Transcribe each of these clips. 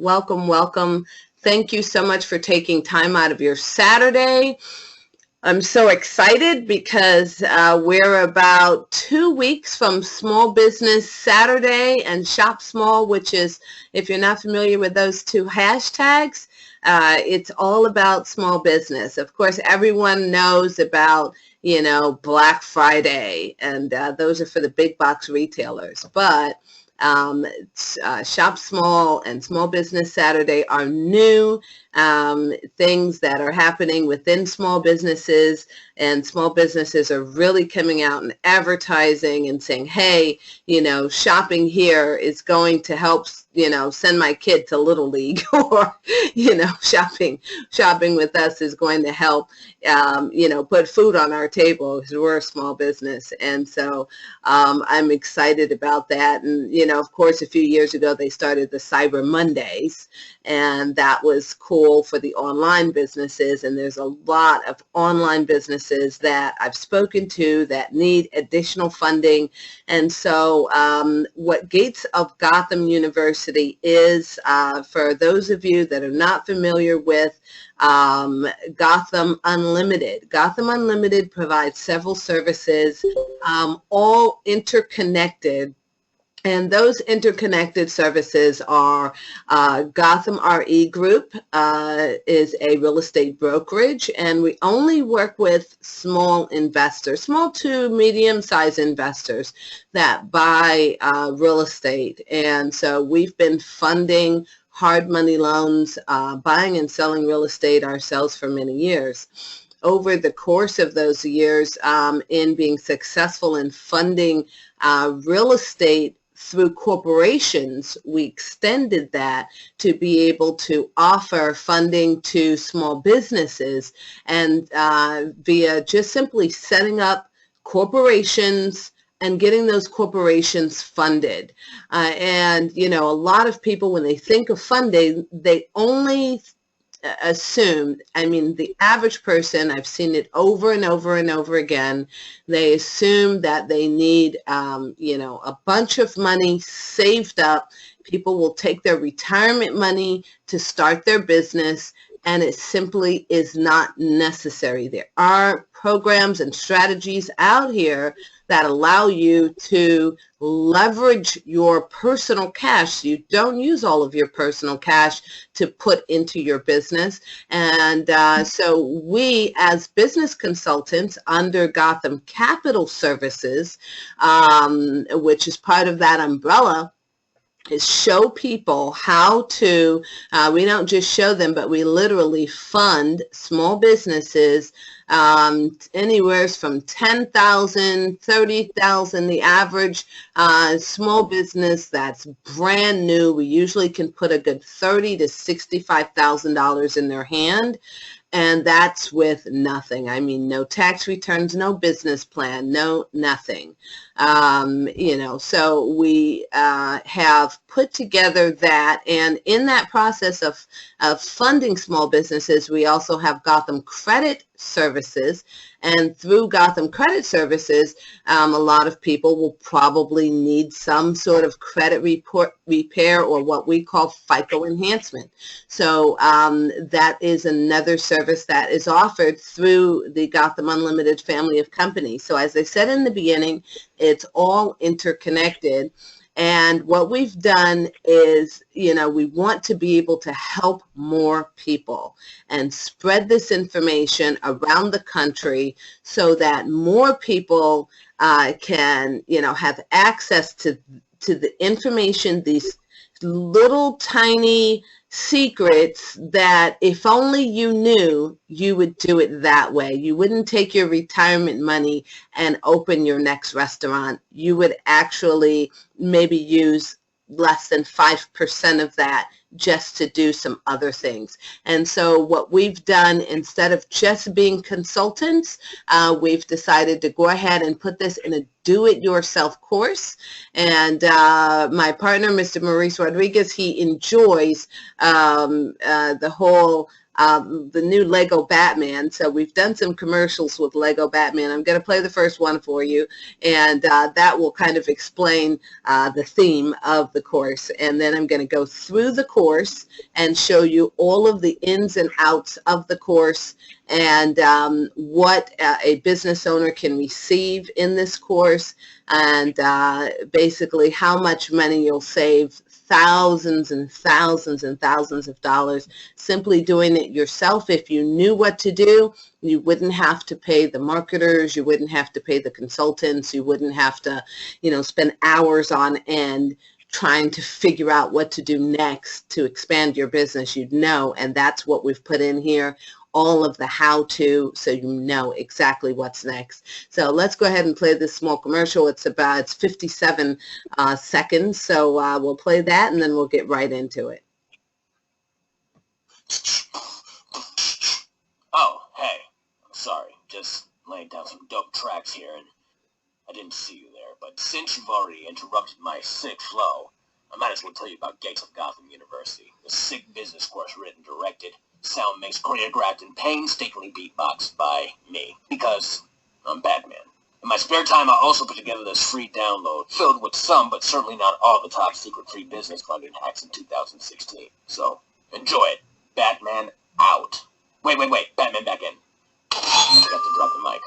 welcome, welcome. Thank you so much for taking time out of your Saturday. I'm so excited because we're about 2 weeks from Small Business Saturday and Shop Small, which is, if you're not familiar with those two hashtags, it's all about small business. Of course, everyone knows about, Black Friday, and those are for the big box retailers. But Shop Small and Small Business Saturday are new things that are happening within small businesses, and small businesses are really coming out and advertising and saying, hey, shopping here is going to help, send my kid to Little League, or, shopping with us is going to help, put food on our table because we're a small business. And so I'm excited about that. And, of course, a few years ago, they started the Cyber Mondays, and that was cool for the online businesses. And there's a lot of online businesses that I've spoken to that need additional funding. And so what Gates of Gotham University is, for those of you that are not familiar with Gotham Unlimited. Gotham Unlimited provides several services, all interconnected. And those interconnected services are Gotham RE Group is a real estate brokerage, and we only work with small investors, small to medium-sized investors that buy real estate. And so we've been funding hard money loans, buying and selling real estate ourselves for many years. Over the course of those years, in being successful in funding real estate through corporations, we extended that to be able to offer funding to small businesses, and via just simply setting up corporations and getting those corporations funded. And, a lot of people, when they think of funding, they only assume, the average person, I've seen it over and over and over again, they assume that they need, a bunch of money saved up. People will take their retirement money to start their business, and it simply is not necessary. There are programs and strategies out here that allow you to leverage your personal cash. You don't use all of your personal cash to put into your business. And so we, as business consultants under Gotham Capital Services, which is part of that umbrella, is show people how to, we don't just show them, but we literally fund small businesses anywhere from 10,000, 30,000, the average small business that's brand new. We usually can put a good $30,000 to $65,000 in their hand. And that's with nothing. No tax returns, no business plan, no nothing. So we have put together that, and in that process of funding small businesses, we also have Gotham Credit Services. And through Gotham Credit Services, a lot of people will probably need some sort of credit repair, or what we call FICO enhancement. So that is another service that is offered through the Gotham Unlimited family of companies. So as I said in the beginning, it's all interconnected. And what we've done is, we want to be able to help more people and spread this information around the country so that more people can, have access to the information, these little tiny secrets that if only you knew, you would do it that way. You wouldn't take your retirement money and open your next restaurant. You would actually maybe use less than 5% of that just to do some other things. And so what we've done, instead of just being consultants, we've decided to go ahead and put this in a do-it-yourself course. And my partner, Mr. Maurice Rodriguez, he enjoys the whole the new Lego Batman. So we've done some commercials with Lego Batman. I'm going to play the first one for you, and that will kind of explain the theme of the course. And then I'm going to go through the course and show you all of the ins and outs of the course, and what a business owner can receive in this course, and basically how much money you'll save, thousands and thousands and thousands of dollars simply doing it yourself. If you knew what to do, you wouldn't have to pay the marketers, you wouldn't have to pay the consultants, you wouldn't have to, spend hours on end trying to figure out what to do next to expand your business. You'd know, and that's what we've put in here, all of the how-to, so you know exactly what's next. So let's go ahead and play this small commercial. It's 57 seconds, so we'll play that and then we'll get right into it. Oh, hey, sorry, just laying down some dope tracks here, and I didn't see you there, but since you've already interrupted my sick flow, I might as well tell you about Gates of Gotham University, the sick business course written, directed, sound mixed, choreographed, and painstakingly beatboxed by me, because I'm Batman. In my spare time, I also put together this free download, filled with some, but certainly not all, the top secret free business funding hacks in 2016. So, enjoy it. Batman out. Wait, Batman back in. I forgot to drop the mic.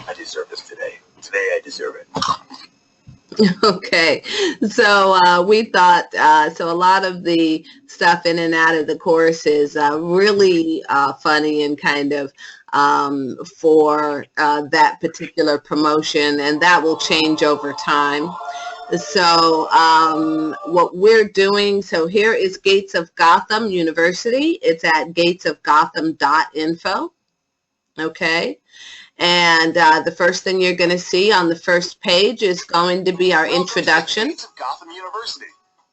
I deserve this today. Today I deserve it. Okay, so we thought, so a lot of the stuff in and out of the course is really funny and kind of for that particular promotion, and that will change over time. So what we're doing, so here is Gates of Gotham University. It's at gatesofgotham.info. Okay. And the first thing you're going to see on the first page is going to be our introduction. Gates of Gotham University.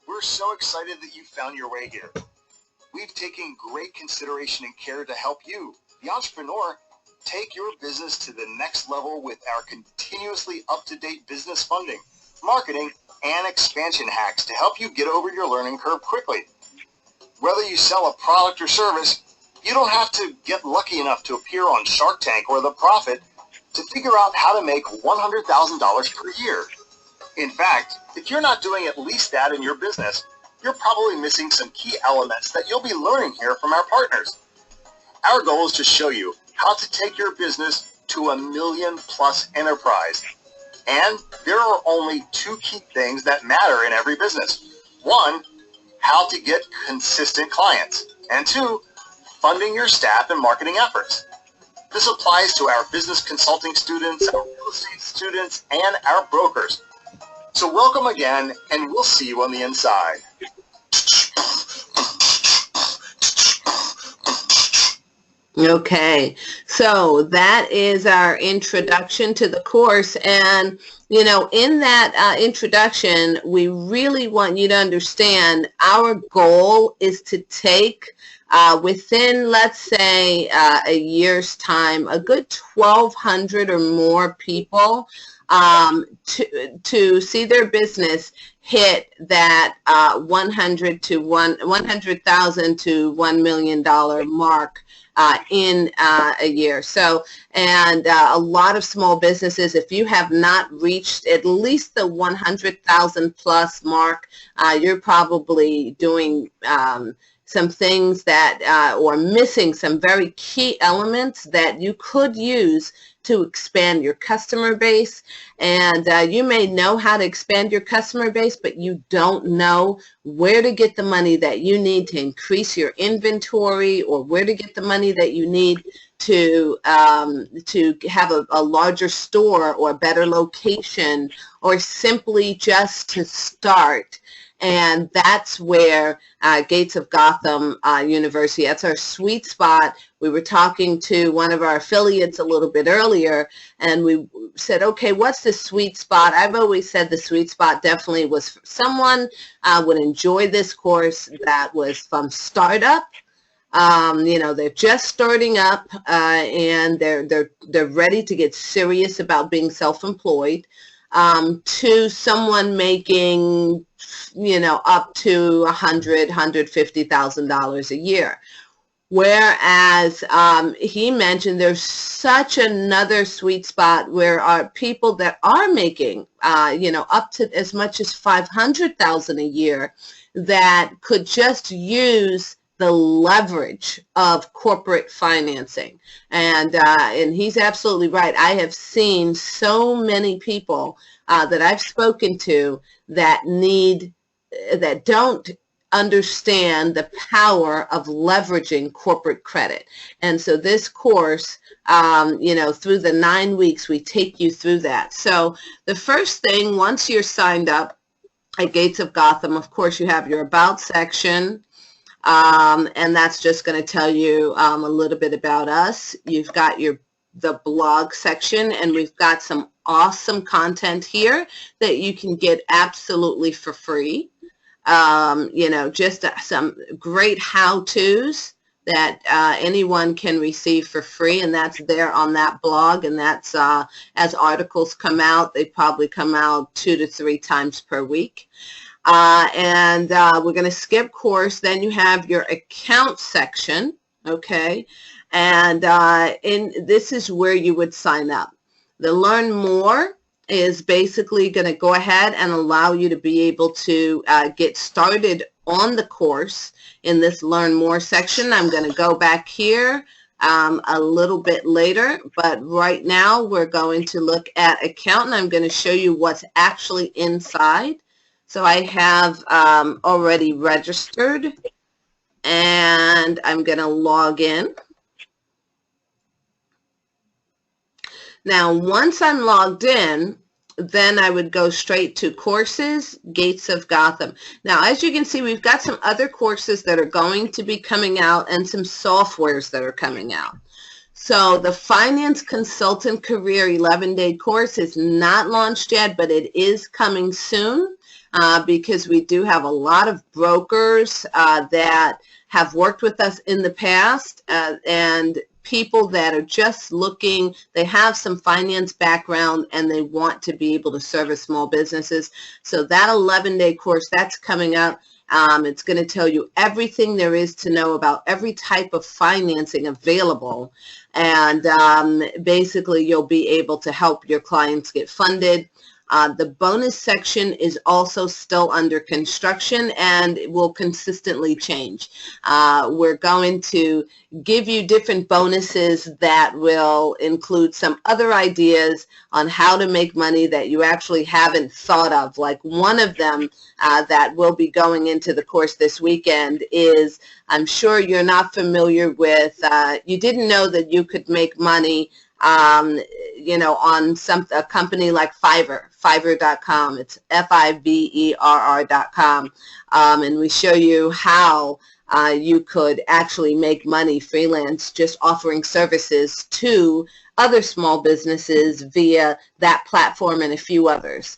We're so excited that you found your way here. We've taken great consideration and care to help you, the entrepreneur, take your business to the next level with our continuously up-to-date business funding, marketing, and expansion hacks to help you get over your learning curve quickly. Whether you sell a product or service, you don't have to get lucky enough to appear on Shark Tank or The Profit to figure out how to make $100,000 per year. In fact, if you're not doing at least that in your business, you're probably missing some key elements that you'll be learning here from our partners. Our goal is to show you how to take your business to $1 million+ enterprise. And there are only two key things that matter in every business. One, how to get consistent clients. And two, funding your staff and marketing efforts. This applies to our business consulting students, our real estate students, and our brokers. So welcome again, and we'll see you on the inside. Okay, so that is our introduction to the course, and in that introduction, we really want you to understand our goal is to take within, let's say, a year's time, a good 1,200 or more people to see their business hit that 100,000 to $1 million mark in a year. So, and a lot of small businesses, if you have not reached at least the 100,000 plus mark, you're probably doing some things that, or missing some very key elements that you could use to expand your customer base. And you may know how to expand your customer base, but you don't know where to get the money that you need to increase your inventory, or where to get the money that you need to have a larger store or a better location, or simply just to start. And that's where Gates of Gotham University, that's our sweet spot. We were talking to one of our affiliates a little bit earlier, and we said, okay, what's the sweet spot? I've always said the sweet spot definitely was someone would enjoy this course that was from startup You know, they're just starting up, and they're ready to get serious about being self-employed, to someone making, you know, up to $150,000 a year. Whereas he mentioned there's such another sweet spot where are people that are making, you know, up to as much as $500,000 a year that could just use the leverage of corporate financing. And he's absolutely right. I have seen so many people that I've spoken to that don't understand the power of leveraging corporate credit. And so this course, you know, through the 9 weeks, we take you through that. So the first thing, once you're signed up at Gates of Gotham, of course, you have your About section. And that's just going to tell you a little bit about us. You've got the blog section, and we've got some awesome content here that you can get absolutely for free. You know, just some great how-tos that anyone can receive for free, and that's there on that blog. And that's as articles come out, they probably come out 2 to 3 times per week. And we're going to skip course. Then you have your account section, okay? And this is where you would sign up. The Learn More is basically going to go ahead and allow you to be able to get started on the course in this Learn More section. I'm going to go back here a little bit later, but right now we're going to look at account, and I'm going to show you what's actually inside. So I have already registered, and I'm going to log in. Now, once I'm logged in, then I would go straight to Courses, Gates of Gotham. Now, as you can see, we've got some other courses that are going to be coming out and some softwares that are coming out. So the Finance Consultant Career 11-day course is not launched yet, but it is coming soon. Because we do have a lot of brokers that have worked with us in the past, and people that are just looking, they have some finance background and they want to be able to service small businesses. So that 11-day course, that's coming up. It's going to tell you everything there is to know about every type of financing available. And basically, you'll be able to help your clients get funded. The bonus section is also still under construction, and it will consistently change. We're going to give you different bonuses that will include some other ideas on how to make money that you actually haven't thought of. Like one of them that will be going into the course this weekend is, I'm sure you're not familiar with, you didn't know that you could make money you know, on a company like Fiverr.com. It's Fiverr.com. And we show you how you could actually make money freelance just offering services to other small businesses via that platform and a few others.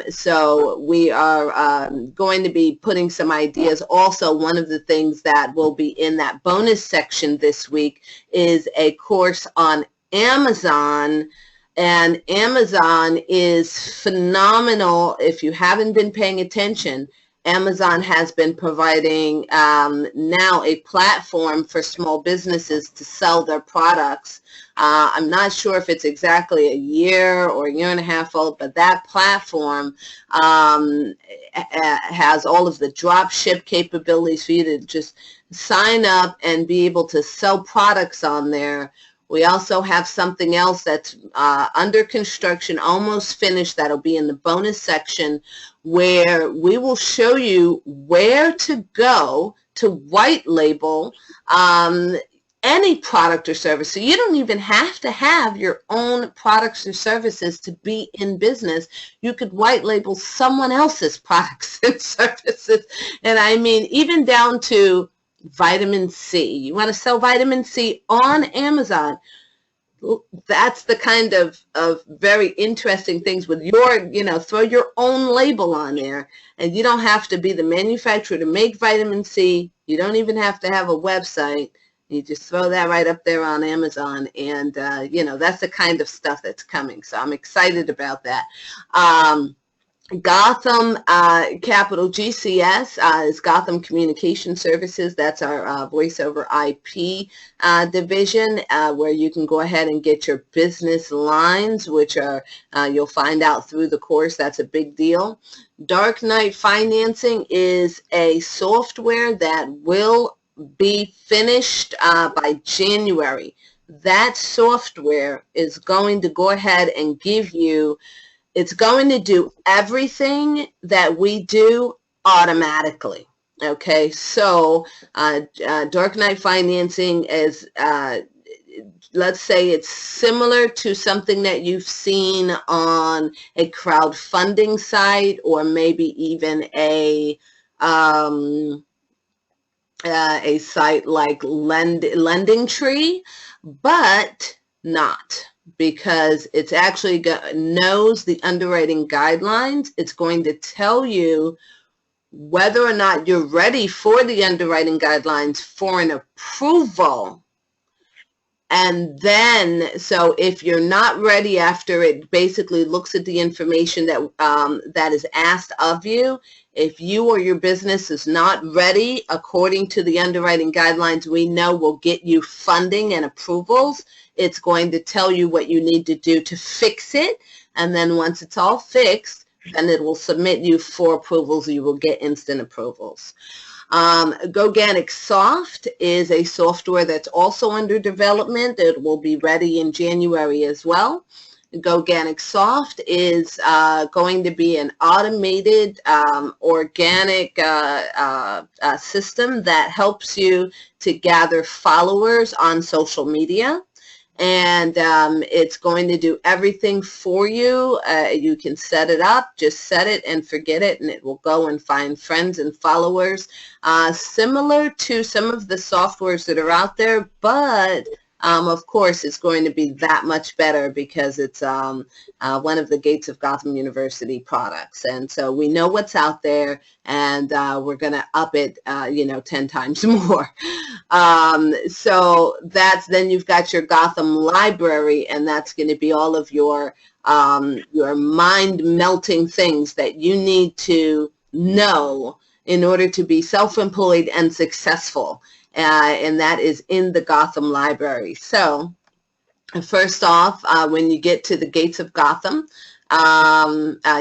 So we are going to be putting some ideas. Also, one of the things that will be in that bonus section this week is a course on Amazon, and Amazon is phenomenal. If you haven't been paying attention, Amazon has been providing now a platform for small businesses to sell their products. I'm not sure if it's exactly a year or a year and a half old, but that platform has all of the drop ship capabilities for you to just sign up and be able to sell products on there. We also have something else that's under construction, almost finished, that'll be in the bonus section, where we will show you where to go to white label any product or service. So you don't even have to have your own products or services to be in business. You could white label someone else's products and services. And I mean, even down to vitamin C. You want to sell vitamin C on Amazon. that's the kind of very interesting things with your, throw your own label on there, and you don't have to be the manufacturer to make vitamin C. You don't even have to have a website. You just throw that right up there on Amazon, and, that's the kind of stuff that's coming. So I'm excited about that. Gotham, capital GCS, is Gotham Communication Services. That's our voice over IP division, where you can go ahead and get your business lines, which are, you'll find out through the course. That's a big deal. Dark Knight Financing is a software that will be finished by January. That software is going to go ahead and give you, it's going to do everything that we do automatically. Okay, so Dark Knight Financing is, let's say it's similar to something that you've seen on a crowdfunding site, or maybe even a site like Lending Tree, but not, because it's actually knows the underwriting guidelines. It's going to tell you whether or not you're ready for the underwriting guidelines for an approval. And then, so if you're not ready after it basically looks at the information that that is asked of you, if you or your business is not ready according to the underwriting guidelines we know will get you funding and approvals, it's going to tell you what you need to do to fix it. And then once it's all fixed, then it will submit you for approvals. You will get instant approvals. Goganic Soft is a software that's also under development. It will be ready in January as well. Goganic Soft is going to be an automated organic system that helps you to gather followers on social media. And it's going to do everything for you. You can set it up, just set it and forget it, and it will go and find friends and followers, similar to some of the softwares that are out there, but of course it's going to be that much better because it's one of the Gates of Gotham University products. And so we know what's out there, and we're going to up it 10 times more. So that's, then you've got your Gotham library, and that's going to be all of your mind-melting things that you need to know in order to be self-employed and successful. And that is in the Gotham library. So first off, when you get to the Gates of Gotham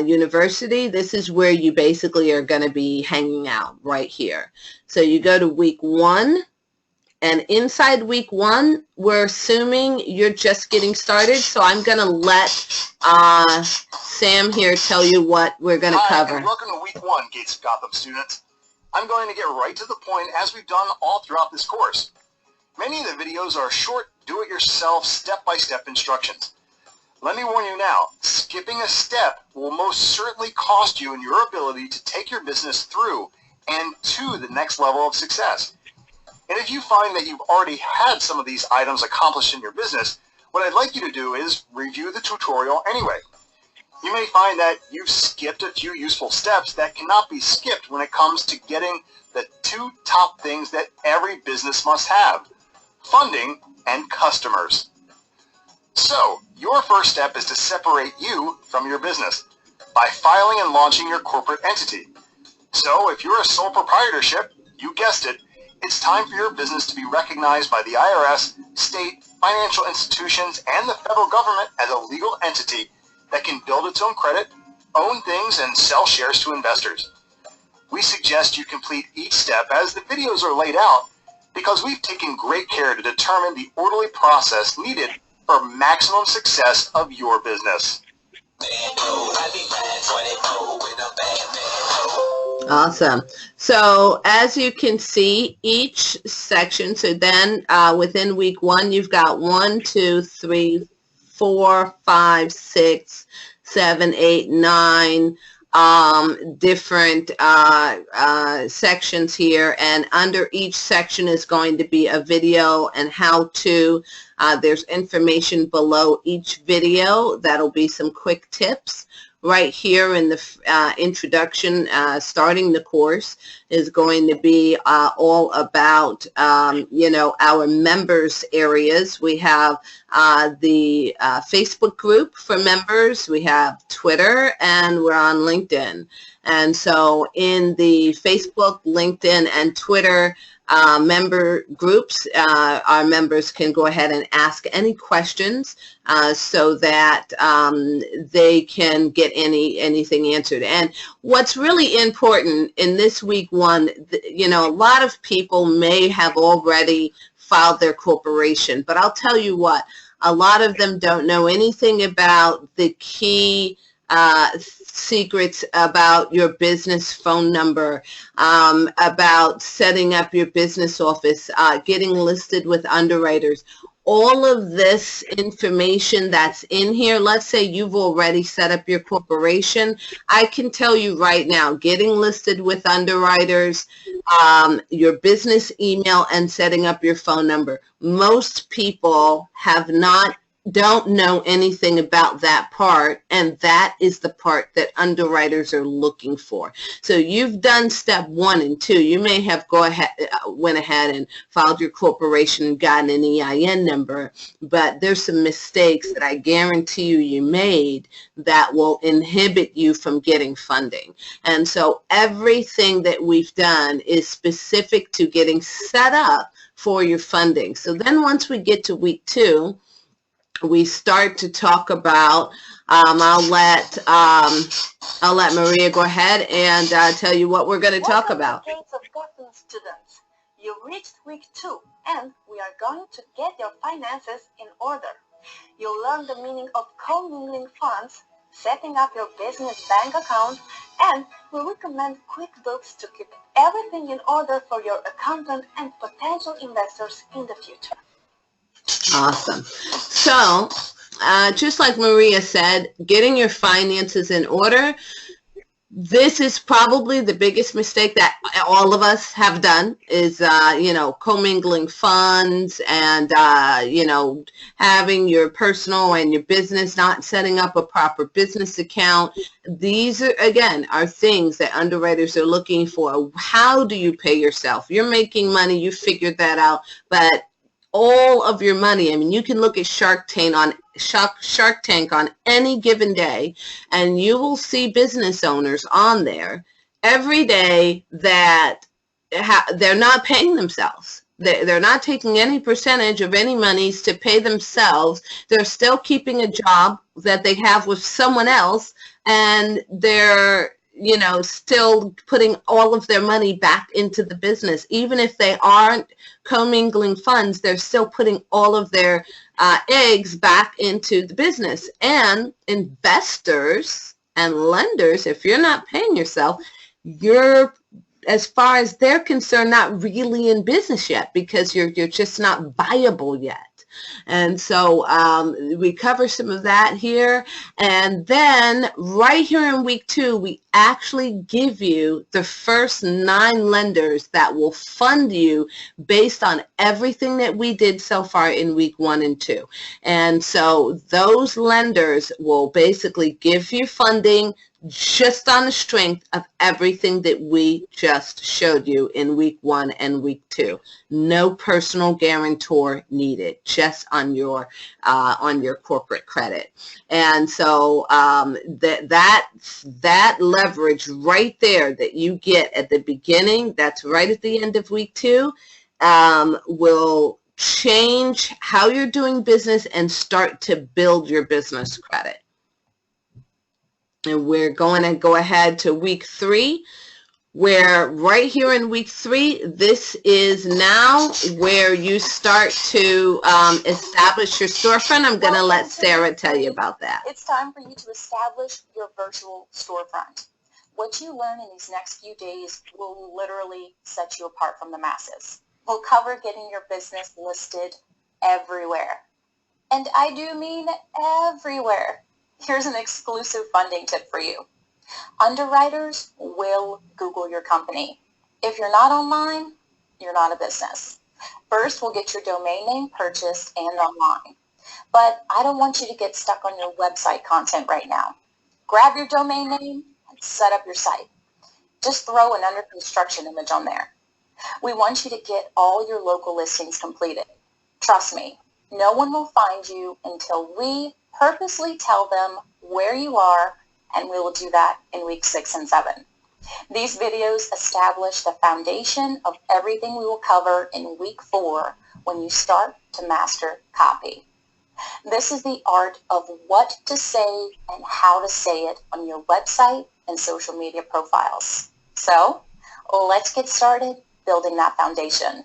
University, this is where you basically are going to be hanging out, right here. So you go to week 1. And inside week 1, we're assuming you're just getting started. So I'm going to let Sam here tell you what we're going to cover. Hi, and welcome to week 1, Gates of Gotham students. I'm going to get right to the point, as we've done all throughout this course. Many of the videos are short, do-it-yourself, step-by-step instructions. Let me warn you now, skipping a step will most certainly cost you in your ability to take your business through and to the next level of success. And if you find that you've already had some of these items accomplished in your business, what I'd like you to do is review the tutorial anyway. You may find that you've skipped a few useful steps that cannot be skipped when it comes to getting the 2 top things that every business must have: funding and customers. So, your first step is to separate you from your business by filing and launching your corporate entity. So, if you're a sole proprietorship, you guessed it, it's time for your business to be recognized by the IRS, state, financial institutions, and the federal government as a legal entity that can build its own credit, own things, and sell shares to investors. We suggest you complete each step as the videos are laid out, because we've taken great care to determine the orderly process needed for maximum success of your business. Awesome. So as you can see, each section, so then within week 1, you've got 1, 2, 3, 4, 5, 6, 7, 8, 9 different sections here, and under each section is going to be a video and how to. There's information below each video. That'll be some quick tips. Right here in the introduction, starting the course, is going to be all about, our members areas. We have the Facebook group for members, we have Twitter, and we're on LinkedIn. And so in the Facebook, LinkedIn, and Twitter member groups, our members can go ahead and ask any questions so that they can get anything answered. And what's really important in this week one, a lot of people may have already filed their corporation, but I'll tell you what, a lot of them don't know anything about the key secrets about your business phone number, about setting up your business office, getting listed with underwriters. All of this information that's in here, let's say you've already set up your corporation, I can tell you right now, getting listed with underwriters, your business email, and setting up your phone number. Most people don't know anything about that part, and that is the part that underwriters are looking for. So you've done step 1 and 2. You may have went ahead and filed your corporation and gotten an EIN number, but there's some mistakes that I guarantee you made that will inhibit you from getting funding. And so everything that we've done is specific to getting set up for your funding. So then once we get to week 2, we start to talk about, I'll let Maria go ahead and tell you what we're going to talk about. Welcome to Gates of Gotham students. You reached week 2, and we are going to get your finances in order. You'll learn the meaning of commingling funds, setting up your business bank account, and we recommend QuickBooks to keep everything in order for your accountant and potential investors in the future. Awesome. So, just like Maria said, getting your finances in order, this is probably the biggest mistake that all of us have done is, commingling funds and, having your personal and your business, not setting up a proper business account. These are, again, are things that underwriters are looking for. How do you pay yourself? You're making money, you figured that out, but all of your money. I mean, you can look at Shark Tank on any given day, and you will see business owners on there every day that they're not paying themselves. They're not taking any percentage of any monies to pay themselves. They're still keeping a job that they have with someone else, and they're still putting all of their money back into the business. Even if they aren't commingling funds, they're still putting all of their eggs back into the business. And investors and lenders, if you're not paying yourself, you're, as far as they're concerned, not really in business yet, because you're just not viable yet. And so we cover some of that here. And then right here in week 2, we actually give you the first 9 lenders that will fund you based on everything that we did so far in week 1 and 2. And so those lenders will basically give you funding just on the strength of everything that we just showed you in week 1 and week 2. No personal guarantor needed, just on your corporate credit. And so that leverage right there that you get at the beginning, that's right at the end of week 2, will change how you're doing business and start to build your business credit. And we're going to go ahead to week 3, where right here in week 3, this is now where you start to establish your storefront. I'm going to let Sarah tell you about that. It's time for you to establish your virtual storefront. What you learn in these next few days will literally set you apart from the masses. We'll cover getting your business listed everywhere. And I do mean everywhere. Here's an exclusive funding tip for you. Underwriters will Google your company. If you're not online, you're not a business. First, we'll get your domain name purchased and online. But I don't want you to get stuck on your website content right now. Grab your domain name and set up your site. Just throw an under construction image on there. We want you to get all your local listings completed. Trust me, no one will find you until we purposely tell them where you are, and we will do that in week 6 and 7. These videos establish the foundation of everything we will cover in week 4 when you start to master copy. This is the art of what to say and how to say it on your website and social media profiles. So, let's get started building that foundation.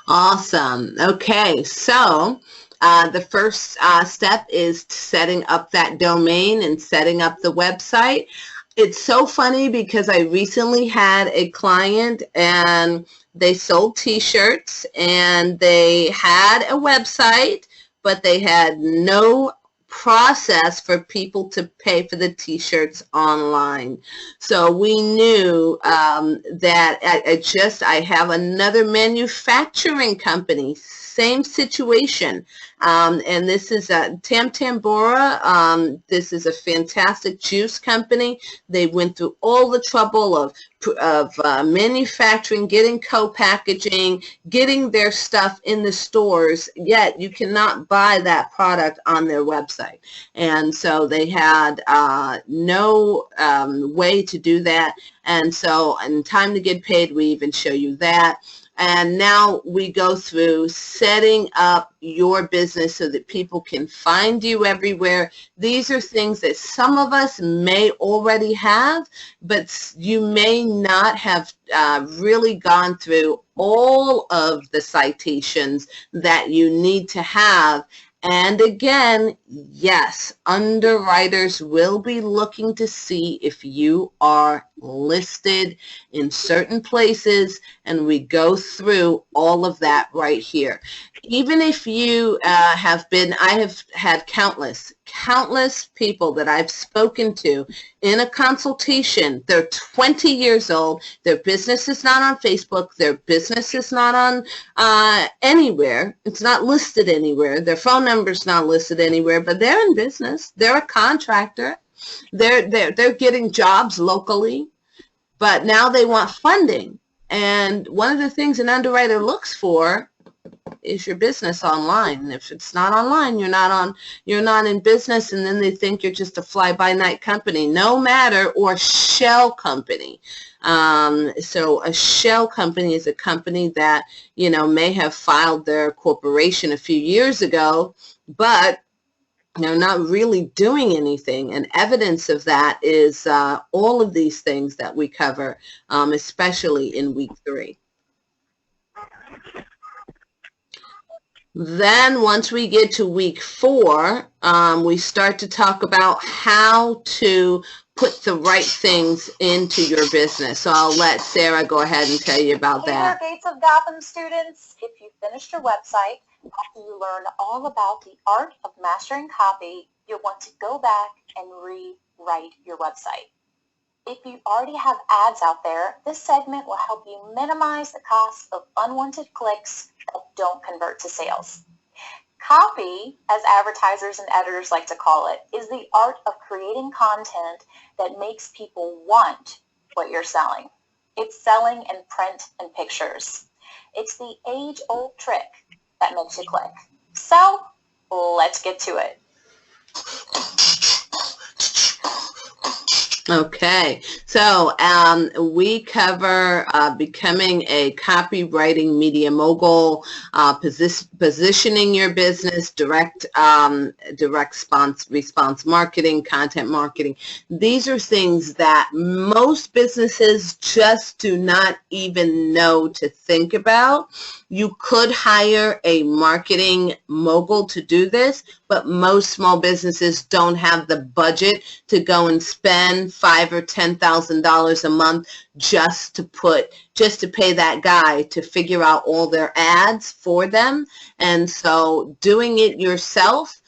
Awesome. Okay, so the first step is setting up that domain and setting up the website. It's so funny because I recently had a client and they sold t-shirts and they had a website, but they had no process for people to pay for the t-shirts online. So we knew that I have another manufacturing company, same situation. And this is Tam Tambora. This is a fantastic juice company. They went through all the trouble of manufacturing, getting co-packaging, getting their stuff in the stores, yet you cannot buy that product on their website. And so they had no way to do that. And so in Time to Get Paid, we even show you that. And now we go through setting up your business so that people can find you everywhere. These are things that some of us may already have, but you may not have really gone through all of the citations that you need to have. And again, yes, underwriters will be looking to see if you are listed in certain places, and we go through all of that right here. Even if you I have had countless people that I've spoken to in a consultation. They're 20 years old. Their business is not on Facebook. Their business is not on anywhere. It's not listed anywhere. Their phone number's not listed anywhere, but they're in business. They're a contractor. They're getting jobs locally, but now they want funding. And one of the things an underwriter looks for is your business online. And if it's not online, you're not in business, and then they think you're just a fly-by-night company, no matter, or shell company. So a shell company is a company that, may have filed their corporation a few years ago, but not really doing anything. And evidence of that is all of these things that we cover, especially in week 3. Then once we get to week 4, we start to talk about how to put the right things into your business. So I'll let Sarah go ahead and tell you about that. Hey there, Gates of Gotham students. If you finished your website, after you learn all about the art of mastering copy, you'll want to go back and rewrite your website. If you already have ads out there, this segment will help you minimize the cost of unwanted clicks that don't convert to sales. Copy, as advertisers and editors like to call it, is the art of creating content that makes people want what you're selling. It's selling in print and pictures. It's the age-old trick that makes you click. So, let's get to it. Okay, so we cover becoming a copywriting media mogul, positioning your business, direct response marketing, content marketing. These are things that most businesses just do not even know to think about. You could hire a marketing mogul to do this, but most small businesses don't have the budget to go and spend $5,000 or $10,000 a month just to pay that guy to figure out all their ads for them. And so doing it yourself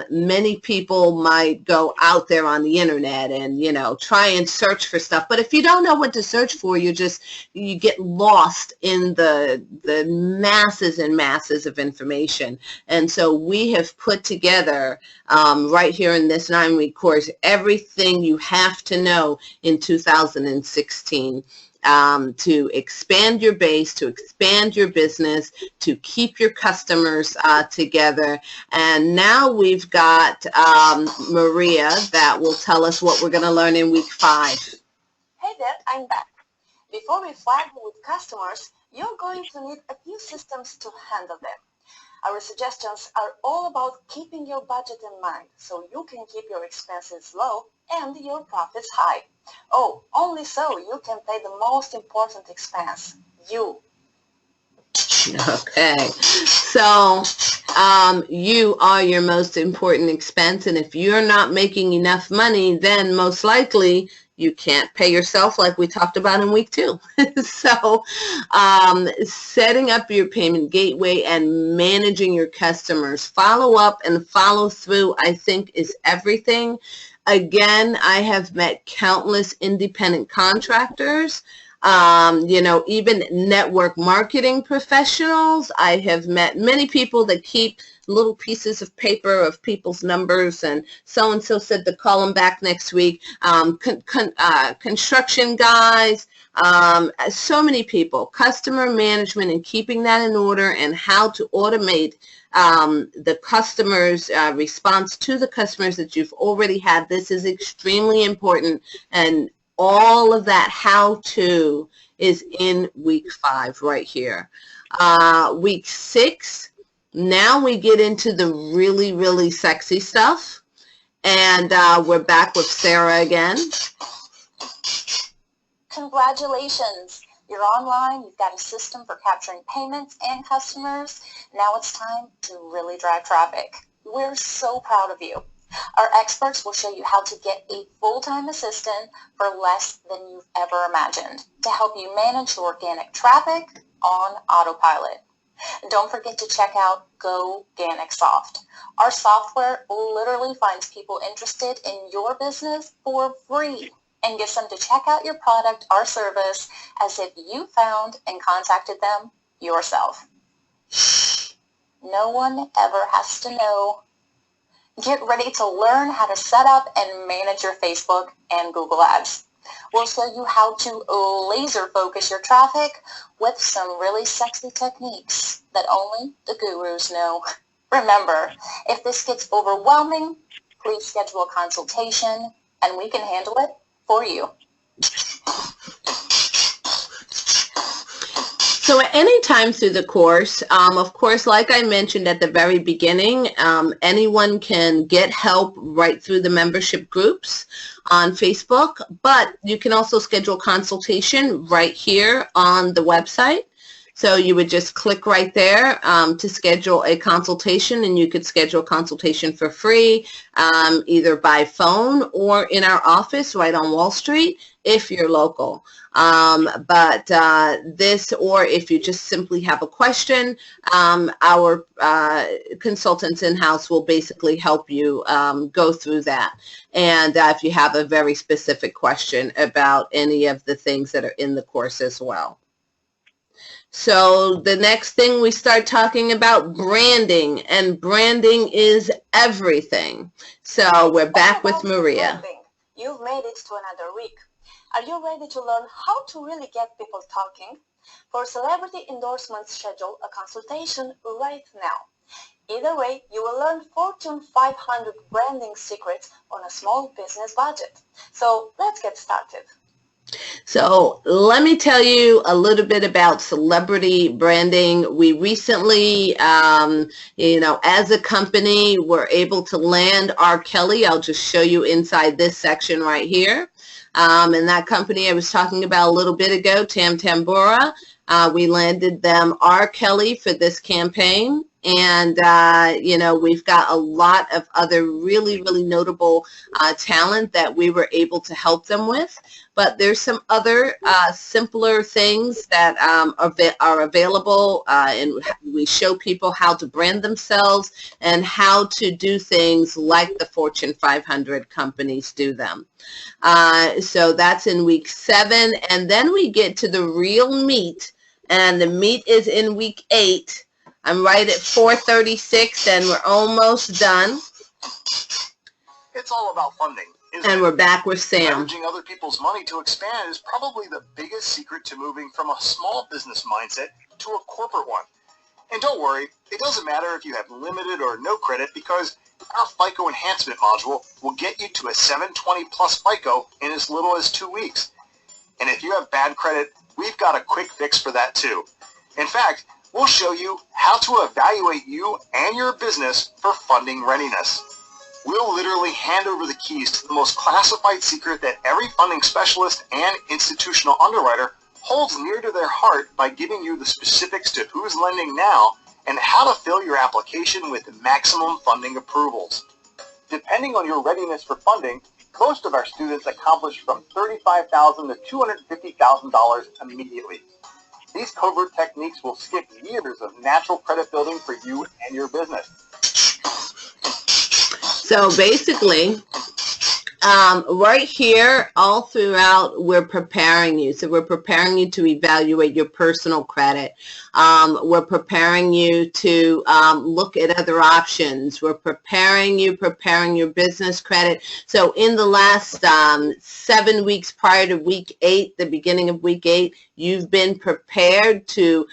many people might go out there on the internet and, you know, try and search for stuff. But if you don't know what to search for, you get lost in the masses and masses of information. And so we have put together right here in this 9-week course everything you have to know in 2016. To expand your base, to expand your business, to keep your customers together. And now we've got Maria that will tell us what we're going to learn in week 5. Hey there, I'm back. Before we flag with customers, you're going to need a few systems to handle them. Our suggestions are all about keeping your budget in mind so you can keep your expenses low and your profits high. Oh, only so you can pay the most important expense, you. Okay, so you are your most important expense, and if you're not making enough money, then most likely you can't pay yourself like we talked about in week 2. So setting up your payment gateway and managing your customers, follow up and follow through, I think, is everything. Again, I have met countless independent contractors, you know, even network marketing professionals. I have met many people that keep little pieces of paper of people's numbers and so-and-so said to call them back next week. Construction guys, so many people, customer management and keeping that in order and how to automate the customer's response to the customers that you've already had. This is extremely important, and all of that how-to is in week 5 right here. Week 6, now we get into the really, really sexy stuff, and we're back with Sarah again. Congratulations! You're online, you've got a system for capturing payments and customers. Now it's time to really drive traffic. We're so proud of you. Our experts will show you how to get a full-time assistant for less than you've ever imagined to help you manage your organic traffic on autopilot. Don't forget to check out GoGanicSoft. Our software literally finds people interested in your business for free and gets them to check out your product or service as if you found and contacted them yourself. No one ever has to know. Get ready to learn how to set up and manage your Facebook and Google Ads. We'll show you how to laser focus your traffic with some really sexy techniques that only the gurus know. Remember, if this gets overwhelming, please schedule a consultation and we can handle it for you. So at any time through the course, of course, like I mentioned at the very beginning, anyone can get help right through the membership groups on Facebook, but you can also schedule consultation right here on the website. So you would just click right there to schedule a consultation, and you could schedule a consultation for free, either by phone or in our office right on Wall Street if you're local. This, or if you just simply have a question, our consultants in-house will basically help you go through that. And if you have a very specific question about any of the things that are in the course as well. So the next thing we start talking about branding, and branding is everything. So we're back with Maria. Branding. You've made it to another week. Are you ready to learn how to really get people talking? For celebrity endorsements, schedule a consultation right now. Either way, you will learn Fortune 500 branding secrets on a small business budget. So let's get started. So let me tell you a little bit about celebrity branding. We recently, as a company, were able to land R. Kelly. I'll just show you inside this section right here. And that company I was talking about a little bit ago, Tam Tambura, we landed them R. Kelly for this campaign. And, you know, we've got a lot of other really, really notable talent that we were able to help them with. But there's some other simpler things that are available, and we show people how to brand themselves and how to do things like the Fortune 500 companies do them. So that's in week 7. And then we get to the real meat, and the meat is in week 8. I'm right at 4:36, and we're almost done. It's all about funding, isn't And it? we're back with Sam. Leveraging other people's money to expand is probably the biggest secret to moving from a small business mindset to a corporate one. And don't worry, it doesn't matter if you have limited or no credit, because our FICO enhancement module will get you to a 720 plus FICO in as little as 2 weeks. And if you have bad credit, we've got a quick fix for that too. In fact, we'll show you how to evaluate you and your business for funding readiness. We'll literally hand over the keys to the most classified secret that every funding specialist and institutional underwriter holds near to their heart, by giving you the specifics to who's lending now and how to fill your application with maximum funding approvals. Depending on your readiness for funding, most of our students accomplish from $35,000 to $250,000 immediately. These covert techniques will skip years of natural credit building for you and your business. So basically, right here, all throughout, we're preparing you. So we're preparing you to evaluate your personal credit. We're preparing you to look at other options. We're preparing your business credit. So in the last 7 weeks prior to week 8, the beginning of week 8, you've been prepared to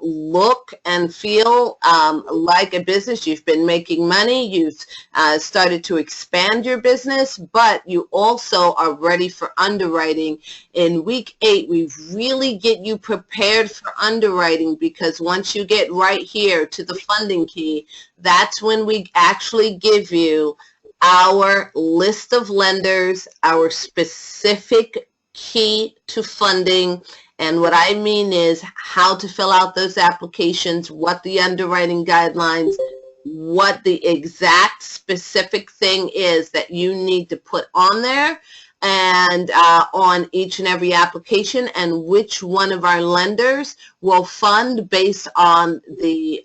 look and feel like a business. You've been making money. You've started to expand your business, but you also are ready for underwriting. In week 8, we really get you prepared for underwriting, because once you get right here to the funding key, that's when we actually give you our list of lenders, our specific key to funding. And what I mean is how to fill out those applications, what the underwriting guidelines, what the exact specific thing is that you need to put on there, and on each and every application, and which one of our lenders will fund based on the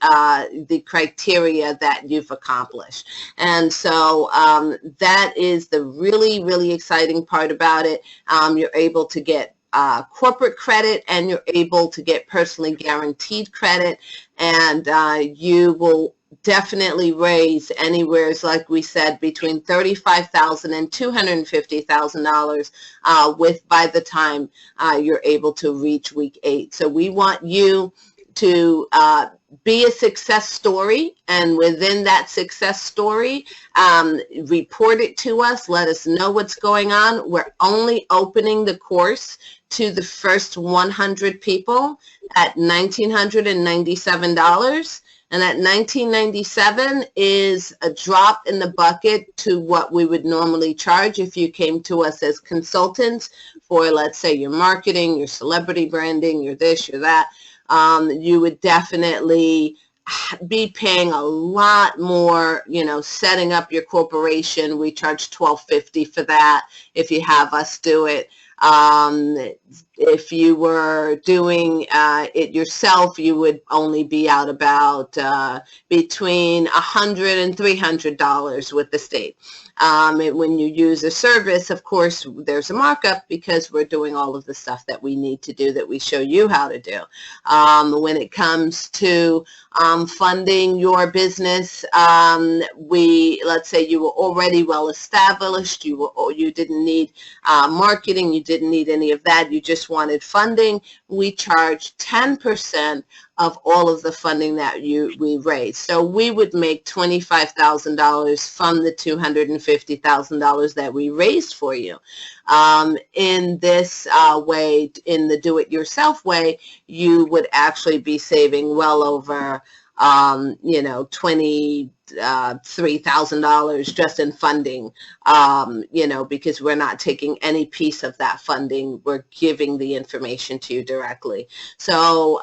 criteria that you've accomplished. And so that is the really, really exciting part about it. You're able to get corporate credit, and you're able to get personally guaranteed credit, and you will definitely raise anywhere, like we said, between $35,000 and $250,000 by the time you're able to reach week 8. So we want you to be a success story, and within that success story, report it to us. Let us know what's going on. We're only opening the course to the first 100 people at $1,997. And that $1,997 is a drop in the bucket to what we would normally charge if you came to us as consultants for, let's say, your marketing, your celebrity branding, your this, your that. You would definitely be paying a lot more, you know, setting up your corporation. We charge $1,250 for that if you have us do it. If you were doing it yourself, you would only be out about between $100 and $300 with the state. When you use a service, of course, there's a markup, because we're doing all of the stuff that we need to do, that we show you how to do. When it comes to funding your business, let's say you were already well established, you didn't need marketing, you didn't need any of that, you just wanted funding. We charge 10% of all of the funding that we raise. So we would make $25,000 from the $250,000 that we raised for you. In this way, in the do-it-yourself way, you would actually be saving well over you know, $23,000 just in funding, you know, because we're not taking any piece of that funding. We're giving the information to you directly. So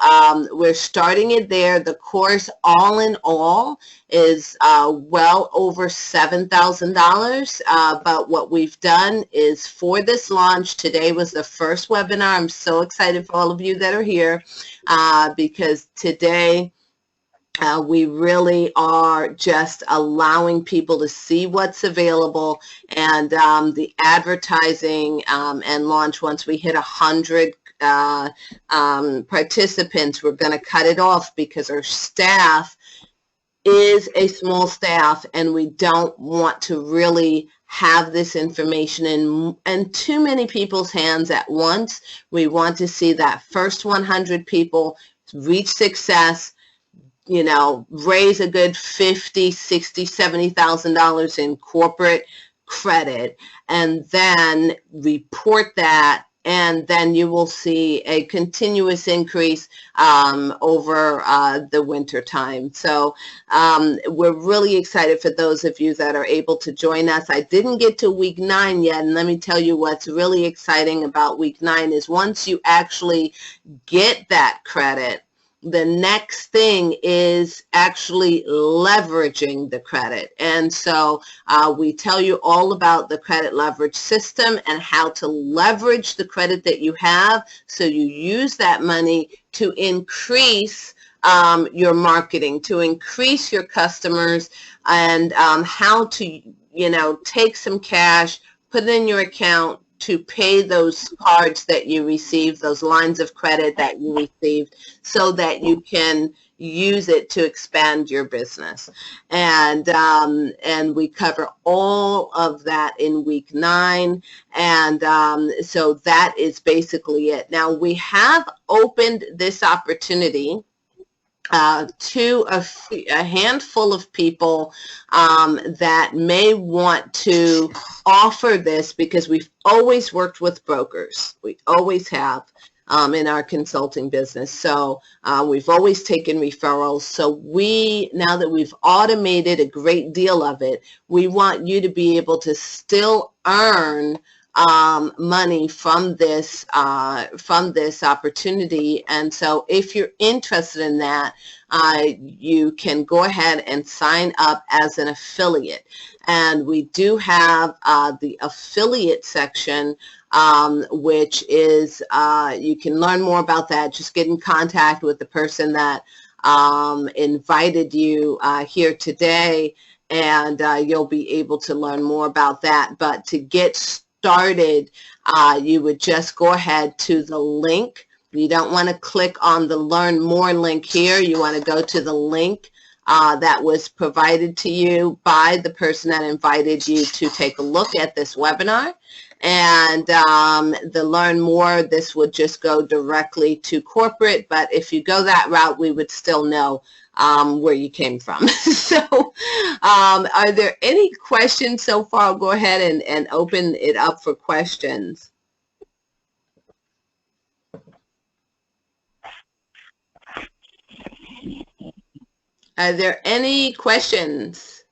we're starting it there. The course, all in all, is well over $7,000. But what we've done is, for this launch, today was the first webinar. I'm so excited for all of you that are here, because today we really are just allowing people to see what's available, and the advertising and launch, once we hit 100 participants, we're going to cut it off, because our staff is a small staff, and we don't want to really have this information in too many people's hands at once. We want to see that first 100 people reach success, you know, raise a good $50,000, $60,000, $70,000 in corporate credit, and then report that, and then you will see a continuous increase over the winter time. So we're really excited for those of you that are able to join us. I didn't get to week 9 yet, and let me tell you what's really exciting about week 9 is, once you actually get that credit, the next thing is actually leveraging the credit. And so we tell you all about the credit leverage system and how to leverage the credit that you have, so you use that money to increase your marketing, to increase your customers, and how to, you know, take some cash, put it in your account to pay those cards that you received, those lines of credit that you received, so that you can use it to expand your business. And we cover all of that in week 9. And so that is basically it. Now, we have opened this opportunity to a handful of people that may want to offer this, because we've always worked with brokers. We always have in our consulting business. So we've always taken referrals. So now that we've automated a great deal of it, we want you to be able to still earn money from this opportunity. And so if you're interested in that, you can go ahead and sign up as an affiliate. And we do have the affiliate section, which is, you can learn more about that. Just get in contact with the person that invited you here today, and you'll be able to learn more about that. But to get started, you would just go ahead to the link. You don't want to click on the Learn More link here. You want to go to the link that was provided to you by the person that invited you to take a look at this webinar. And the Learn More, this would just go directly to corporate, but if you go that route, we would still know where you came from. So are there any questions so far? I'll go ahead and open it up for questions. Are there any questions?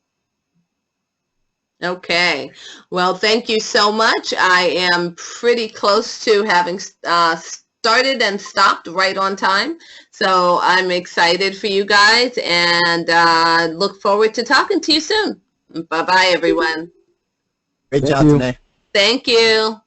Okay. Well, thank you so much. I am pretty close to having started and stopped right on time. So I'm excited for you guys, and look forward to talking to you soon. Bye-bye, everyone. Great job, Tene. Thank you.